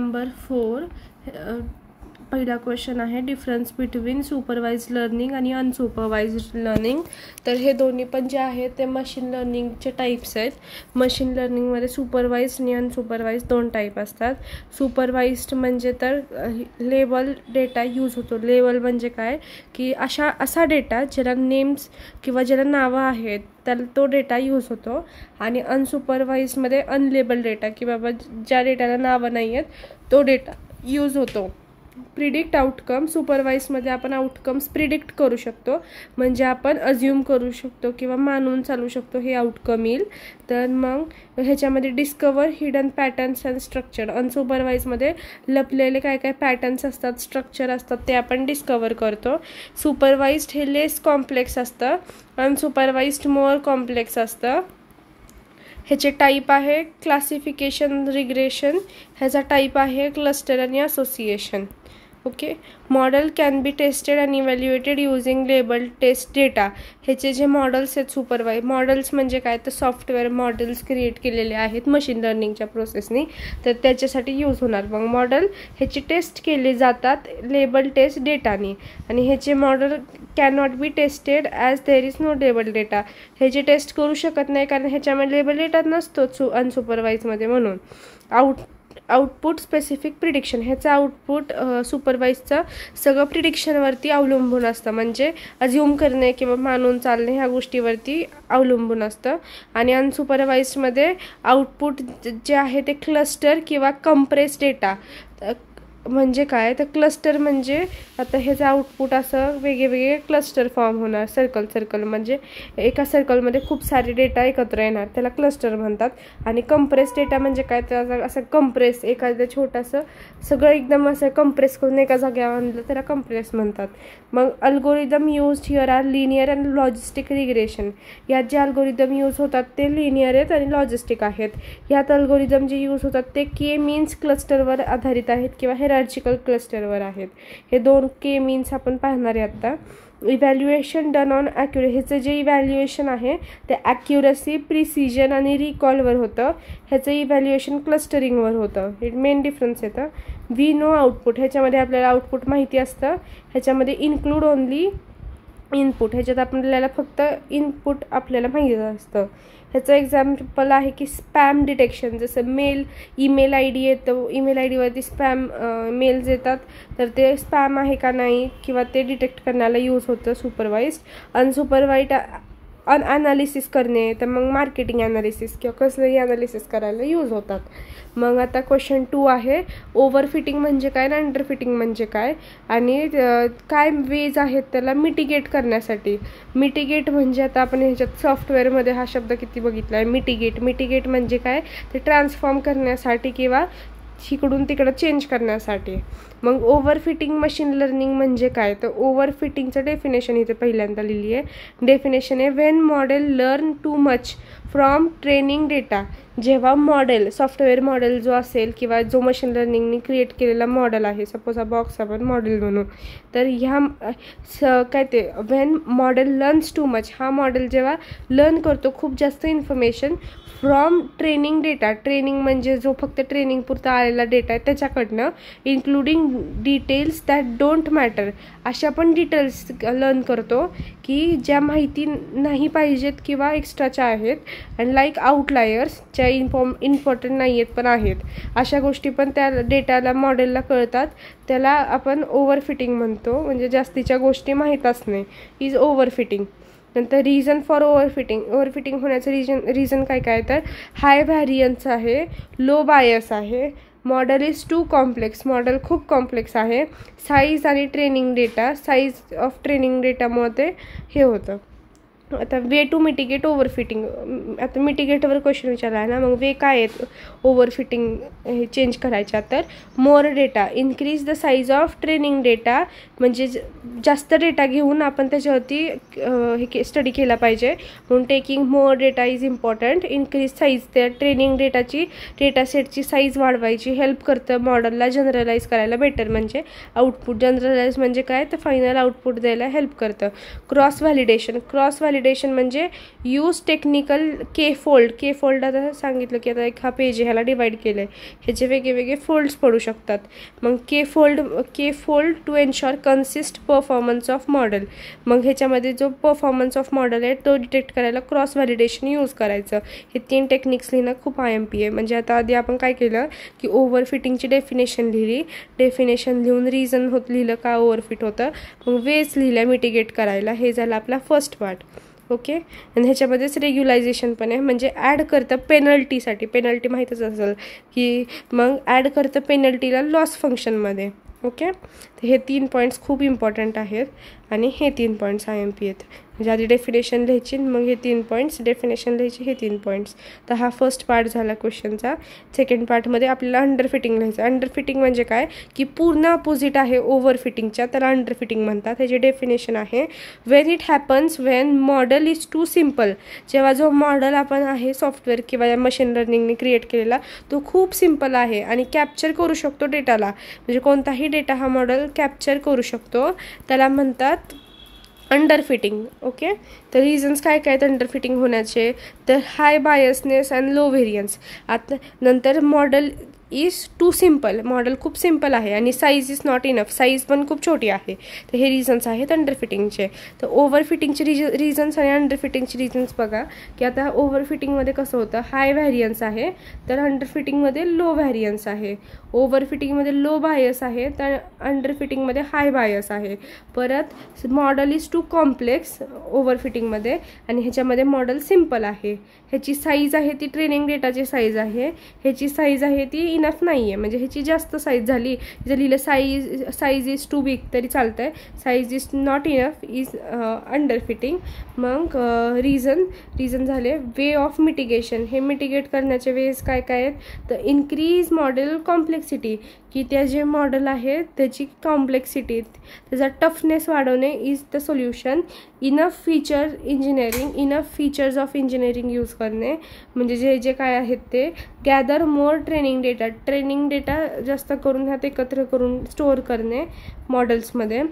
Number 4 पहिला question आहे difference between supervised learning आणि अनसुपरवाइज्ड लर्निंग. तर हे दोन्ही पण जे आहेत ते मशीन लर्निंगचे टाईप्स आहेत. मशीन लर्निंगमध्ये सुपरवाइज्ड आणि अनसुपरवाइज्ड दोन टाईप असतात. सुपरवाइज्ड म्हणजे तर लेबल डेटा यूज होतो. लेबल म्हणजे काय की असा डेटा ज्याला नेम्स किंवा ज्याला नावं आहेत त्याला तो डेटा यूज होतो. आणि अनसुपरवाइज्डमध्ये अनलेबल डेटा की बाबा ज्या डेटाला नावं नाही आहेत तो डेटा यूज होतो. प्रिडिक्ट आउटकम सुपरवाइजमध्ये आपण आउटकम्स प्रिडिक्ट करू शकतो, म्हणजे आपण अज्युम करू शकतो किंवा मानून चालू शकतो हे आउटकम येईल. तर मग ह्याच्यामध्ये डिस्कवर हिडन पॅटर्न्स अँड स्ट्रक्चर. अनसुपरवाइजमध्ये लपलेले काय काय पॅटर्न्स असतात, स्ट्रक्चर असतात ते आपण डिस्कवर करतो. सुपरवाइज्ड हे लेस कॉम्प्लेक्स असतं, अनसुपरवाइज्ड मोर कॉम्प्लेक्स असतं. ह्याचे टाईप आहे क्लासिफिकेशन रिग्रेशन, ह्याचा टाईप आहे क्लस्टर आणि association. Okay. Model can be tested and evaluated using label test data. ह्याचे जे मॉडेल्स आहेत मॉडेल्स म्हणजे काय तर सॉफ्टवेअर मॉडेल्स क्रिएट केलेले आहेत मशीन लर्निंगच्या प्रोसेसनी, तर त्याच्यासाठी यूज होणार. मग मॉडेल ह्याची टेस्ट केले जातात लेबल टेस्ट डेटाने. आणि ह्याचे model cannot be tested as there is no label data. ह्याची टेस्ट करू शकत नाही कारण ह्याच्यामध्ये लेबल डेटा नसतोच अनसुपरवाइजमध्ये. म्हणून आउटपुट स्पेसिफिक प्रिडिक्शन. ह्याचं आउटपुट सुपरवाइजचं सगळं प्रिडिक्शनवरती अवलंबून असतं, म्हणजे अज्युम करणे किंवा मानून चालणे ह्या गोष्टीवरती अवलंबून असतं. आणि अनसुपरवाइजमध्ये आउटपुट जे आहे ते क्लस्टर किंवा कंप्रेस डेटा. म्हणजे काय तर क्लस्टर म्हणजे आता ह्याचं आउटपुट असं वेगळे क्लस्टर फॉर्म होणार. सर्कल म्हणजे एका सर्कलमध्ये खूप सारे डेटा एकत्र येणार, त्याला क्लस्टर म्हणतात. आणि कंप्रेस डेटा म्हणजे काय तर असं कंप्रेस एखादं छोटंसं सगळं एकदम असं कंप्रेस करून एका जागेवर आणलं त्याला कंप्रेस म्हणतात. मग algorithm use here are linear and logistic regression. यात जे अल्गोरिदम यूज होतात ते लिनियर आहेत आणि लॉजिस्टिक आहेत. यात अल्गोरिदम जे यूज होतात ते के मीन्स क्लस्टरवर आधारित आहेत किंवा हेरार्चिकल क्लस्टरवर आहेत. हे दोन के मीन्स आपण पाहणार आहे आता. इव्हॅल्युएशन डन ऑन ह्याचं जे इव्हॅल्युएशन आहे ते ॲक्युरसी, प्रिसिजन आणि रिकॉलवर होतं. ह्याचं इव्हॅल्युएशन क्लस्टरिंगवर होतं. हे मेन डिफरन्स येतं. We know output. ह्याच्यामध्ये आपल्याला आउटपुट माहिती असतं. ह्याच्यामध्ये इन्क्लूड ओनली इनपुट. ह्याच्यात आपल्याला फक्त इनपुट आपल्याला माहिती असतं. ह्याचं एक्झाम्पल आहे की स्पॅम डिटेक्शन. जसं ईमेल आय डी येतं, ईमेल आय डीवरती स्पॅम मेल्स येतात, तर ते स्पॅम आहे का नाही किंवा ते डिटेक्ट करण्याला यूज होतं सुपरवाइज्ड. अनसुपरवाइज्ड अनालिसिस करणे, तर मग मार्केटिंग ॲनालिसिस किंवा कसलंही ॲनालिसिस करायला यूज होतात. मग आता क्वेश्चन 2 आहे ओव्हरफिटिंग म्हणजे काय आणि अंडरफिटिंग म्हणजे काय आणि काय वेज आहेत त्याला मिटिगेट करण्यासाठी. मिटिगेट म्हणजे आता आपण ह्याच्यात सॉफ्टवेअरमध्ये हा शब्द किती बघितला आहे मिटिगेट म्हणजे काय ते ट्रान्सफॉर्म करण्यासाठी किंवा इकडून तिकडं चेंज करण्यासाठी. मग ओव्हरफिटिंग मशीन लर्निंग म्हणजे काय तर ओव्हरफिटिंगचं डेफिनेशन इथे पहिल्यांदा लिहिली आहे. डेफिनेशन आहे when model learn too much from training data. जेव्हा मॉडेल सॉफ्टवेअर मॉडेल जो असेल किंवा जो मशीन लर्निंगने क्रिएट केलेला मॉडेल आहे, सपोज हा बॉक्स आपण मॉडेल म्हणू, तर ह्या काय ते when model learns too much, हा मॉडेल जेव्हा लर्न करतो खूप जास्त information from training data. Training म्हणजे जो फक्त ट्रेनिंग पुरता आलेला डेटा आहे त्याच्याकडनं, including details that don't matter. अशा पण डिटेल्स लर्न करतो की ज्या माहिती नाही पाहिजेत किंवा एक्स्ट्राच्या आहेत. अँड लाईक आउटलायर्स ज्या इम्पॉर्टंट नाही आहेत पण आहेत, अशा गोष्टी पण त्या डेटाला मॉडेलला कळतात. त्याला आपण ओव्हरफिटिंग म्हणतो, म्हणजे जास्तीच्या गोष्टी माहीत असणे इज ओव्हरफिटिंग. नंतर रिझन फॉर ओव्हरफिटिंग होण्याचं रिझन काय काय तर हाय व्हॅरियन्स आहे, लो बायस आहे, model is too complex, model खूप कॉम्प्लेक्स आहे, साईज आणि training data, size of training डेटामुळे ते हे होतं. आता वे टू मिटिगेट ओव्हरफिटिंग. आता मिटिगेटवर क्वेश्चन विचारला आहे ना, मग वे काय आहेत ओव्हरफिटिंग हे चेंज करायच्या. तर more data, increase the size of training data, म्हणजे जास्त डेटा घेऊन आपण त्याच्यावरती हे स्टडी केला पाहिजे. म्हणून taking more data is important. Increase size, त्या ट्रेनिंग डेटा सेटची साईज वाढवायची हेल्प करतं मॉडेलला जनरलाइज करायला बेटर. म्हणजे आउटपुट जनरलाइज म्हणजे काय तर फायनल आउटपुट द्यायला हेल्प करतं. क्रॉस व्हॅलिडेशन व्हॅलिडेशन म्हणजे यूज टेक्निकल के फोल्ड आता सांगितलं की आता एक हा पेज आहे, ह्याला डिवाइड केलं आहे, ह्याचे वेगळे फोल्ड्स पडू शकतात. मग K fold to ensure consist performance of model. मग ह्याच्यामध्ये जो परफॉर्मन्स ऑफ मॉडेल आहे तो डिटेक्ट करायला क्रॉस व्हॅलिडेशन यूज करायचं. हे 3 टेक्निक्स लिहिणं खूप IMP आहे. म्हणजे आता आधी आपण काय केलं की ओव्हरफिटिंगची डेफिनेशन लिहिली, डेफिनेशन लिहून रिझन लिहिलं का ओव्हरफिट होतं, मग वेज लिहिल्या मिटिगेट करायला. हे झालं आपला फर्स्ट पार्ट. ओके. आणि ह्याच्यामध्येच रेग्युलायझेशन पण आहे, म्हणजे ॲड करतं पेनल्टीसाठी. पेनल्टी माहीतच असेल की मग ॲड करतं पेनल्टीला लॉस फंक्शनमध्ये. ओके. तर हे 3 पॉईंट्स खूप इम्पॉर्टंट आहेत आणि हे 3 पॉईंट्स IMP आहेत. म्हणजे आधी डेफिनेशन लिहायची, मग हे 3 पॉईंट्स, डेफिनेशन लिहायची, हे 3 पॉईंट्स. तर हा फर्स्ट पार्ट झाला क्वेश्चनचा. सेकंड पार्टमध्ये आपल्याला अंडरफिटिंग लिहायचं. अंडरफिटिंग म्हणजे काय की पूर्ण अपोजिट आहे ओव्हरफिटिंगच्या, त्याला अंडरफिटिंग म्हणतात. ह्याची डेफिनेशन आहे Wien it happens Wien model is to simple. जेव्हा जो मॉडेल आपण आहे सॉफ्टवेअर किंवा या मशीन लर्निंगने क्रिएट केलेला तो खूप सिम्पल आहे आणि कॅप्चर करू शकतो डेटाला, म्हणजे कोणताही डेटा हा मॉडेल कॅप्चर करू शकतो, त्याला म्हणतात अंडरफिटिंग. ओके. तर रिझन्स काय काय आहेत अंडरफिटिंग होण्याचे, तर हाय बायसनेस अँड लो व्हेरियन्स. आता नंतर model is to simple, model खूप सिम्पल आहे आणि size is not enough, size पण खूप छोटी आहे. तर हे रिझन्स आहेत अंडरफिटिंगचे. तर ओव्हरफिटिंगचे रिझन्स आणि अंडरफिटिंगचे रिझन्स बघा की आता ओव्हरफिटिंगमध्ये कसं होतं, हाय व्हॅरियन्स आहे तर अंडरफिटिंगमध्ये लो व्हॅरियन्स आहे. ओव्हरफिटिंगमध्ये लो बायस आहे तर अंडरफिटिंगमध्ये हाय बायस आहे. परत मॉडेल इज टू कॉम्प्लेक्स ओव्हरफिटिंगमध्ये आणि ह्याच्यामध्ये मॉडेल सिम्पल आहे. ह्याची साईज आहे ती ट्रेनिंग डेटाची साईज आहे, ह्याची साईज आहे ती इनफ नाही आहे, म्हणजे ह्याची जास्त साईज झाली. जर लिहिलं साईज इज टू बिग तरी चालतं आहे, size is not enough is underfitting. मग रिझन झाले वे ऑफ मिटिगेशन. हे मिटिगेट करण्याचे वेज काय काय आहेत, तर इन्क्रीज मॉडेल कॉम्प्लेक्सिटी, की त्या जे मॉडेल आहे त्याची कॉम्प्लेक्सिटी, त्याचा टफनेस वाढवणे is the solution. Enough features of engineering use करणे, म्हणजे जे काय आहेत ते गॅदर मोर ट्रेनिंग डेटा जास्त करून ह्यात एकत्र करून स्टोअर करणे मॉडेल्समध्ये.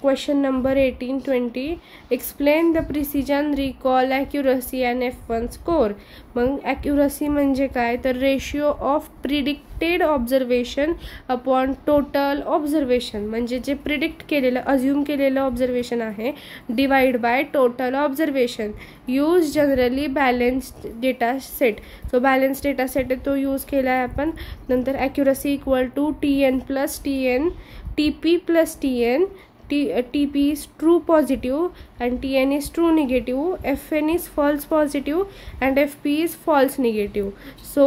Question number 18-20 explain the precision, recall, accuracy and F1 score. मग ॲक्युरसी म्हणजे काय, तर ratio of predicted observation upon total observation, म्हणजे जे प्रिडिक्ट केलेलं अज्युम केलेलं ऑब्झर्वेशन आहे divide by total observation. Use generally balanced data set. So balance data set आहे तो यूज केला आहे आपण. नंतर accuracy equal to TN + TN, TP + TN. TP is true positive and TN is true negative, FN is false positive and FP is false negative. So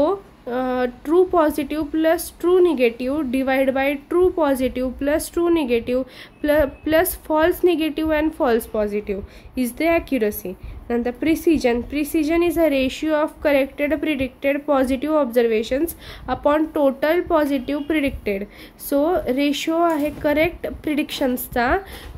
true positive plus true negative divide by true positive plus true negative plus false negative and false positive is the accuracy. And the precision is a ratio of corrected predicted positive observations upon total positive predicted. So ratio आहे correct प्रिडिक्शन्सचा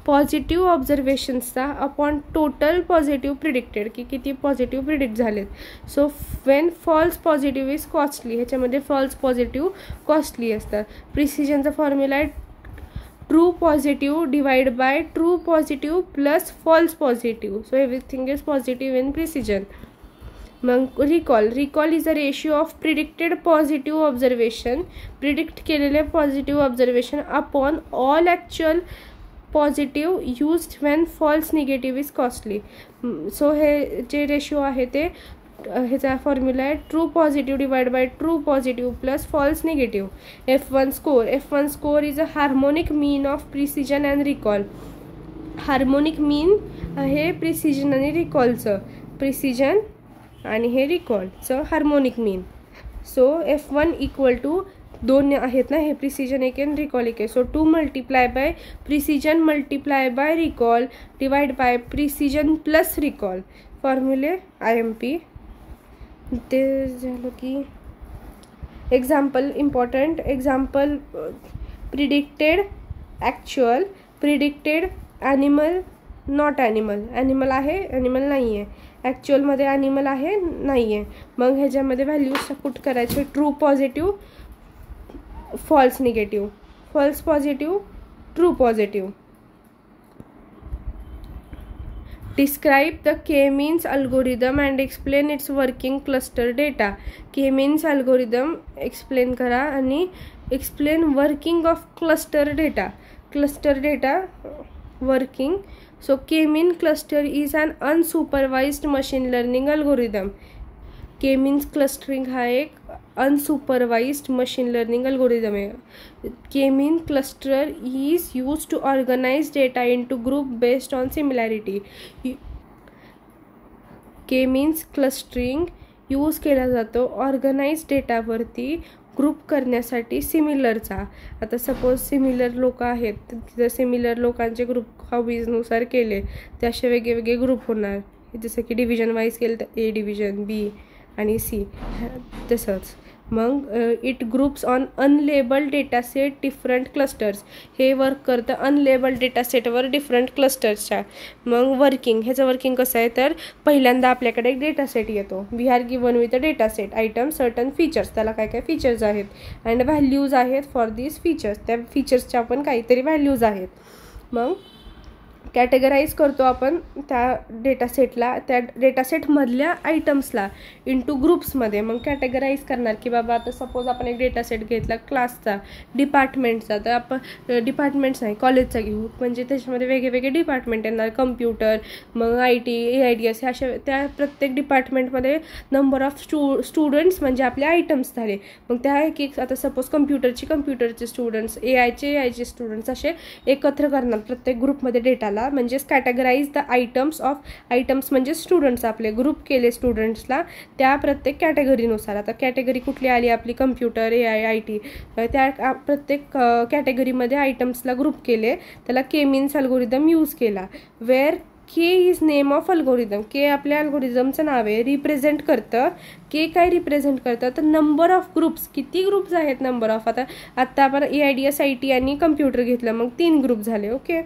पॉझिटिव्ह ऑब्झर्वेशन्सचा upon total positive predicted, की किती positive predict झालेत. So when false positive is costly, ह्याच्यामध्ये false positive costly असतात. प्रिसिजनचा फॉर्म्युला आहे true positive divide by true positive plus false positive. So everything is positive in precision. मग recall is a ratio of predicted positive observation, predict केलेले positive observation upon all actual positive used when false negative is costly. So हे जे ratio आहे ते ह्याचा formula आहे true positive divide by true positive plus false negative. F1 score is a harmonic mean of precision and recall. Harmonic mean आहे precision आणि रिकॉलचं, precision आणि हे रिकॉलचं harmonic mean. So F1 equal to 2 आहेत ना, हे प्रिसिजन एक आहे रिकॉल एक आहे. So 2 multiply by precision multiply by recall divide by precision plus recall. फॉर्म्युले IMP. ते झालं की example important example predicted actual, predicted animal not animal आहे ॲनिमल नाही आहे, ॲक्च्युअलमध्ये ॲनिमल आहे नाही आहे. मग ह्याच्यामध्ये व्हॅल्यूज पुट करायचे true positive false negative, false positive true positive. Describe the K-means algorithm and explain its working. Cluster data. K-means algorithm explain करा आणि explain working of cluster data. Cluster data working. So K-mean cluster is an unsupervised machine learning algorithm. K-means clustering हा एक unsupervised machine learning algorithm है. K-mean cluster is used to organize data into group based on similarity. K-means clustering use केला जातो organise डेटावरती group करण्यासाठी सिमिलरचा. आता suppose similar लोक आहेत, तिथं सिमिलर लोकांचे ग्रुप हॉबीजनुसार केले ते असे वेगवेगळे ग्रुप होणार. जसं की डिव्हिजन वाईज केलं तर ए डिव्हिजन, बी आणि सी, तसंच. मग it groups on unlabelled data set different clusters. हे वर्क करतं अनलेबल्ड डेटा सेटवर डिफरंट क्लस्टर्सच्या. मग ह्याचं वर्किंग कसं आहे तर पहिल्यांदा आपल्याकडे एक डेटा सेट येतो. We are given with a data set item certain features. त्याला काय काय फीचर्स आहेत अँड व्हॅल्यूज आहेत फॉर दीज फीचर्स. त्या फीचर्सच्या पण काहीतरी व्हॅल्यूज आहेत. मग कॅटेगराईज करतो आपण त्या डेटासेटला, त्या डेटासेटमधल्या आयटम्सला इंटू ग्रुप्समध्ये. मग कॅटेगराईज करणार की बाबा आता सपोज आपण एक डेटासेट घेतला क्लासचा, डिपार्टमेंटचा, तर आपण डिपार्टमेंट्स नाही कॉलेजचा घेऊ, म्हणजे त्याच्यामध्ये वेगवेगळे डिपार्टमेंट येणार. कम्प्युटर, मग IT, AIDS, अशा त्या प्रत्येक डिपार्टमेंटमध्ये नंबर ऑफ स्टुडंट्स म्हणजे आपले आयटम्स झाले. मग त्या एक आता सपोज कम्प्युटरचे स्टुडंट्स, AIचे स्टुडंट्स असे एकत्र करणार प्रत्येक ग्रुपमध्ये डेटाला. म्हणजेच categorise the items of, items म्हणजे स्टुडंट्स, आपले ग्रुप केले स्टुडंट्सला त्या प्रत्येक कॅटेगरीनुसार. आता कॅटेगरी कुठली आली आपली कम्प्युटर, AI, IT, त्या प्रत्येक कॅटेगरीमध्ये आयटम्सला ग्रुप केले, त्याला K-मीन्स अल्गोरिदम यूज केला. Where K is name of algorithm. K आपल्या अल्गोरिदमचं नाव आहे. रिप्रेझेंट करतं K काय रिप्रेझेंट करतं तर नंबर ऑफ ग्रुप्स. किती ग्रुप्स आहेत नंबर ऑफ. आता आपण AIDS, IT आणि कम्प्युटर घेतलं, मग 3 ग्रुप झाले. ओके,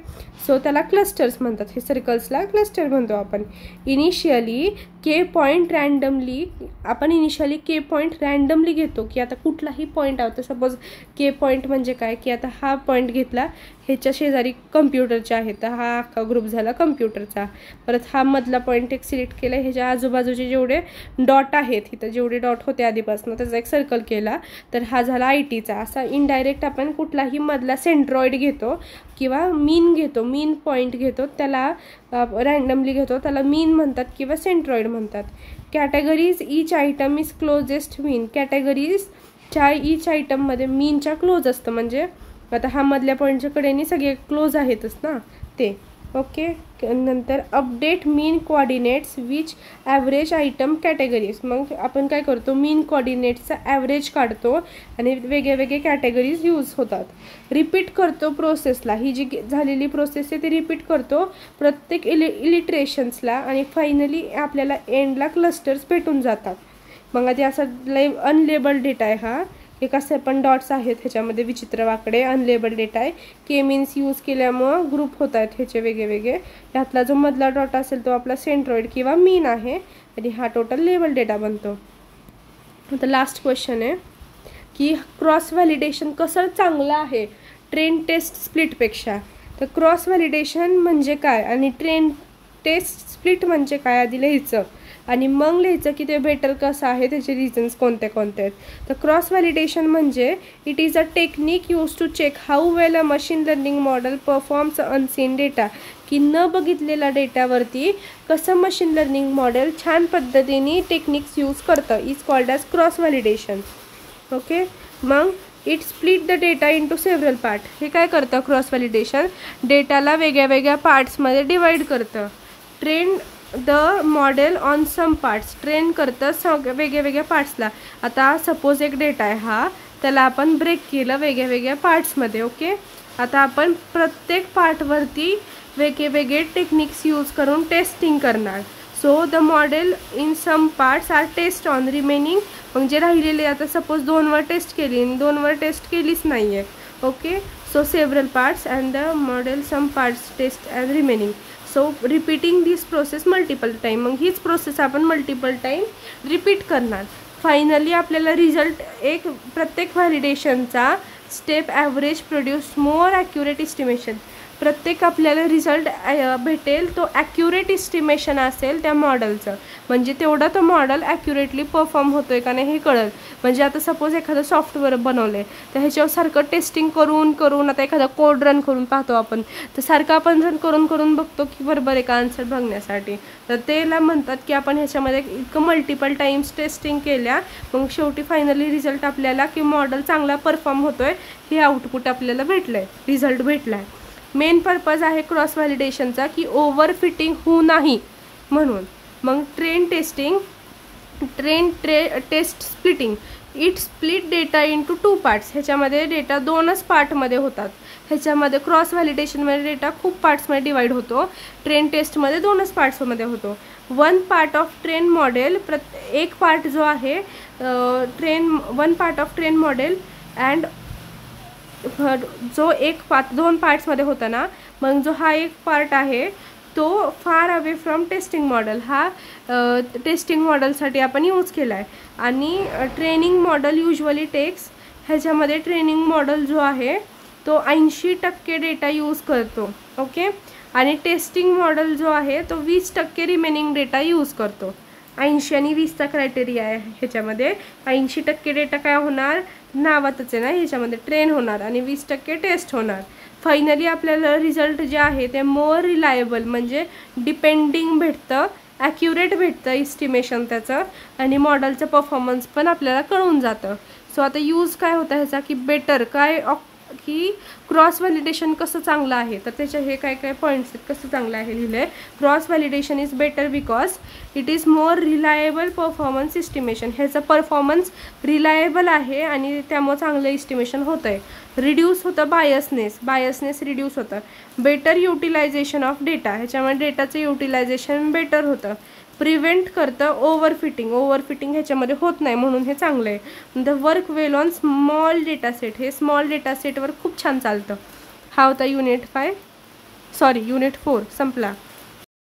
सो त्याला क्लस्टर्स म्हणतात. हे सर्कल्सला क्लस्टर म्हणतो आपण. इनिशियली K पॉईंट रँडमली, आपण इनिशियली K पॉईंट रँडमली घेतो की आता कुठलाही पॉईंट आहे. तर सपोज K पॉईंट म्हणजे काय की आता हा पॉईंट घेतला, ह्याच्या शेजारी कम्प्युटरचे आहेत, तर हा अख्खा ग्रुप झाला कम्प्युटरचा. परत हा मधला पॉईंट एक सिलेक्ट केला, ह्याच्या आजूबाजूचे जेवढे डॉट आहेत, इथं जेवढे डॉट होते आधीपासून त्याचा एक सर्कल केला, तर हा झाला ITचा. असा इनडायरेक्ट आपण कुठलाही मधला सेंट्रॉइड घेतो किंवा मीन घेतो, मीन पॉईंट घेतो, त्याला रँडमली घेतो, त्याला मीन म्हणतात किंवा सेंट्रॉइड म्हणतात. Categories each item is closest mean. कॅटेगरीजच्या ईच आयटममध्ये मीनच्या क्लोज असतं, म्हणजे आता हा मधल्या पॉईंटच्या कडेने सगळे क्लोज आहेतच ना ते. ओके, नंतर update mean coordinates which average item categories. मग आपण काय करतो, मीन कोऑर्डिनेट्सचा ॲव्हरेज काढतो आणि वेगळे कॅटेगरीज यूज होतात. रिपीट करतो प्रोसेसला. ही जी झालेली प्रोसेस आहे ती रिपीट करतो प्रत्येक इलिटरेशन्सला आणि फायनली आपल्याला एंडला क्लस्टर्स भेटून जातात. मग आधी असा अनलेबल्ड डेटा आहे हा. एक असे पण डॉट्स आहेत ह्याच्यामध्ये विचित्र वाकडे, अनलेबल डेटा आहे. K-मीन्स यूज केल्यामुळं ग्रुप होत आहेत ह्याचे वेगळे. त्यातला जो मधला डॉट असेल तो आपला सेंट्रॉइड किंवा मीन आहे आणि हा टोटल लेबल डेटा बनतो. आता लास्ट क्वेश्चन आहे की क्रॉस व्हॅलिडेशन कसं चांगलं आहे ट्रेन टेस्ट स्प्लिटपेक्षा. तर क्रॉस व्हॅलिडेशन म्हणजे काय आणि ट्रेन टेस्ट स्प्लिट म्हणजे काय आधी लिहायचं आणि मग लिहायचं की ते बेटर कसं आहे, त्याचे रिझन्स कोणते आहेत. तर क्रॉस व्हॅलिडेशन म्हणजे it is a technique use to check how well a machine learning model performs unseen data. की न बघितलेल्या डेटावरती कसं मशीन लर्निंग मॉडेल छान पद्धतीने टेक्निक्स यूज करतं, is called as cross validation. Okay, मग it split the data into several part. हे काय करतं क्रॉस व्हॅलिडेशन, डेटाला वेगळ्या पार्ट्समध्ये डिवाईड करतं. Train the model on some parts. Train करतं वेगळ्या पार्ट्सला. आता सपोज एक डेटा आहे हा, त्याला आपण ब्रेक केलं वेगळ्या पार्ट्समध्ये. ओके, आता आपण प्रत्येक पार्टवरती वेगळे टेक्निक्स यूज करून टेस्टिंग करणार. So the model in some parts are test on remaining. मग जे राहिलेले आता सपोज 2वर टेस्ट केली, 2वर टेस्ट केलीच नाही आहे. Okay, so several parts and the model some parts test and remaining. So repeating this process multiple time. मग हीच प्रोसेस आपण मल्टिपल टाईम रिपीट करणार. फायनली आपल्याला रिझल्ट एक प्रत्येक व्हॅलिडेशनचा step average produce more accurate estimation. प्रत्येक आपल्याला रिझल्ट भेटेल तो ॲक्युरेट इस्टिमेशन असेल त्या मॉडेलचं, म्हणजे तेवढा तो मॉडेल ॲक्युरेटली परफॉर्म होतोय का नाही हे कळेल. म्हणजे आता सपोज एखादं सॉफ्टवेअर बनवलं आहे तर ह्याच्यावर सारखं टेस्टिंग करून आता एखादा कोड रन करून पाहतो आपण, तर सारखं आपण रन करून बघतो की बरोबर आहे का आन्सर बघण्यासाठी. तर त्याला म्हणतात की आपण ह्याच्यामध्ये इतकं मल्टिपल टाइम्स टेस्टिंग केल्या मग शेवटी फायनली रिझल्ट आपल्याला की मॉडेल चांगला परफॉर्म होतोय हे आउटपुट आपल्याला भेटलं आहे, रिझल्ट भेटला आहे. मेन पर्पज आहे क्रॉस व्हॅलिडेशनचा की ओव्हर फिटिंग होऊ नाही म्हणून. मग test splitting, it split data into 2 parts. ह्याच्यामध्ये डेटा 2च पार्टमध्ये होतात. ह्याच्यामध्ये क्रॉस व्हॅलिडेशनमध्ये डेटा खूप पार्ट्समध्ये डिवाइड होतो, ट्रेन टेस्टमध्ये 2च पार्ट्समध्ये होतो. 1 पार्ट ऑफ ट्रेन मॉडेल, एक पार्ट जो आहे 1 part of train model and जो एक पार्ट 2 पार्ट्समध्ये होता ना, मग जो हा एक पार्ट आहे तो far away from testing model, हा टेस्टिंग मॉडेलसाठी आपण यूज केला आहे. आणि ट्रेनिंग मॉडेल युजली टेक्स, ह्याच्यामध्ये ट्रेनिंग मॉडेल जो आहे तो 80% डेटा यूज करतो. ओके. आणि टेस्टिंग मॉडेल जो आहे तो 20% रिमेनिंग डेटा यूज करतो. 80 आणि 20चा क्रायटेरिया आहे ह्याच्यामध्ये. 80% डेटा काय होणार, नावातच आहे ना, ह्याच्यामध्ये ट्रेन होणार आणि 20% टेस्ट होणार. फायनली आपल्याला रिझल्ट जे आहे ते मोर रिलायबल म्हणजे डिपेंडिंग भेटतं, ॲक्युरेट भेटतं इस्टिमेशन त्याचं, आणि मॉडेलचं परफॉर्मन्स पण आपल्याला कळून जातं. सो आता यूज काय होतं ह्याचा की बेटर काय की क्रॉस व्हॅलिडेशन कसं चांगलं आहे, तर त्याचे हे काय काय पॉईंट्स आहेत कसं चांगलं आहे लिहिले आहे. Cross validation is better because it is more reliable performance estimation. ह्याचं परफॉर्मन्स रिलायबल आहे आणि त्यामुळे चांगलं इस्टिमेशन होतं आहे. रिड्यूस होतं बायसनेस रिड्यूस होतं. बेटर युटिलायझेशन ऑफ डेटा, ह्याच्यामुळे डेटाचं युटिलायझेशन बेटर होतं. प्रिव्हेंट करतं ओव्हरफिटिंग ह्याच्यामध्ये होत नाही म्हणून हे चांगलं आहे. The work well on small data set, हे स्मॉल डेटा सेटवर खूप छान चालतं. हा होता युनिट 4 संपला.